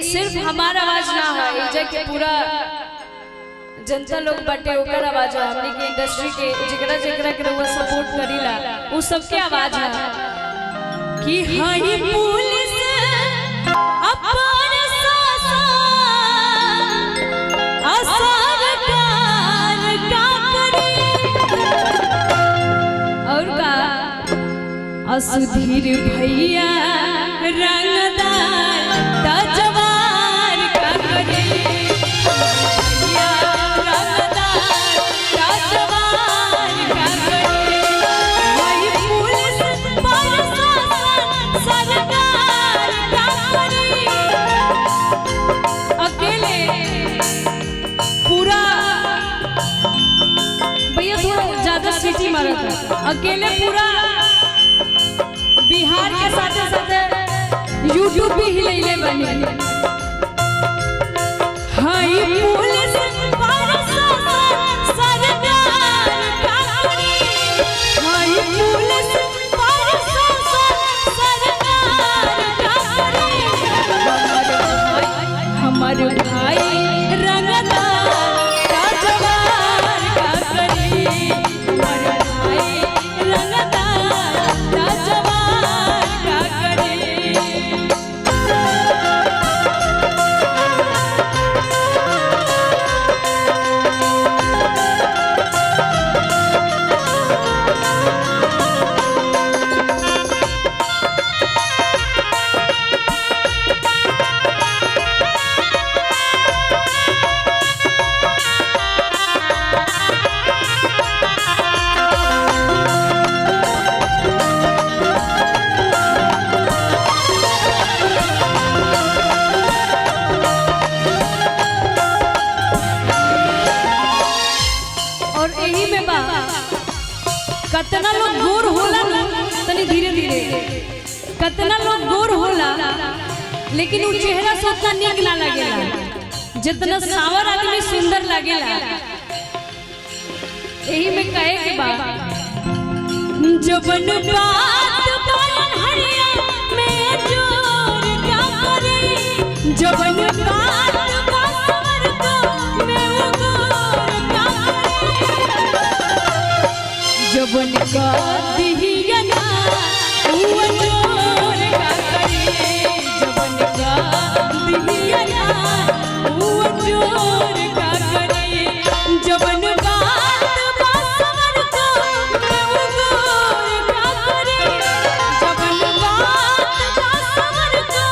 सिर्फ हमारा आवाज ना है, ये के पूरा जनता लोग बाटे ओकर आवाज है। हमनी के इंडस्ट्री के जेकरा जेकरा के वो सपोर्ट करीला वो सबके आवाज है कि हई पुलिस अपन सासा सरकार का करे और का असुधीर भैया रंगदार ताजवार का करे भैया रंगदार ताजवार का करे वही पुलिस प्रशासन सरकार का करे अकेले पूरा भैया थोड़ा ज्यादा सीटी मारा था अकेले पूरा बिहार के साथ साथ यूट्यूब भी हिलैले बने हाई पुलिस प्रशासन सरकार का करे हाई पुलिस प्रशासन सरकार का करे हमर भाई रंगदार ताजवार का करे हमर भाई रंगदार ताजवार का करे। और यही में बा कतना लोग गोर होला ना तनी धीरे धीरे कतना लोग गोर होला लेकिन वो चेहरा से उतना नीक ना लगेला जितना सावर आदमी सुंदर लगेला। यही में कहे के बा जबन बात बोलन हरिया में जोर क्या करे जबन बात बासवर को में वो गोर क्या करे जबन का दिहिया ना वो जोर का करे जबन का दिहिया ना वो जोर का करे जबन बात बासवर को में वो गोर का करे जबन बात बासवर को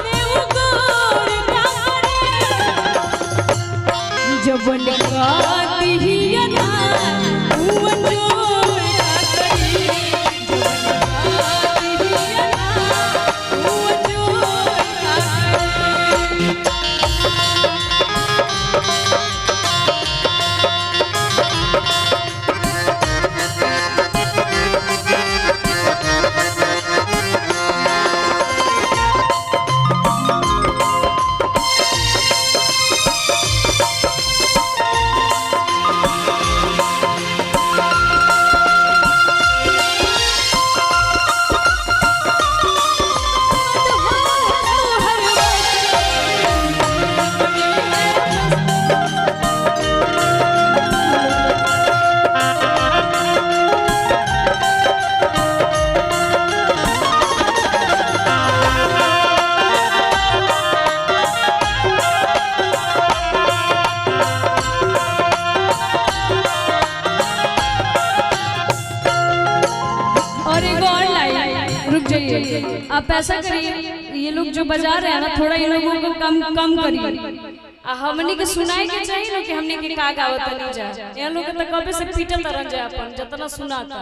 में वो गोर का करे जबन का दिहिया ना वो जोर का करे जबन का दिहिया ना वो जोर का करे। और एक और लाइन रुक जाइए आप ऐसा करिए ये लोग जो बजा रहे हैं ना थोड़ा इन लोगों को कम करिए हमने के सुनाए के चाहिए ना कि हमने के का गावत नहीं जा ये लोग तो कबे से पीटल तरन जा अपन जितना सुनाता।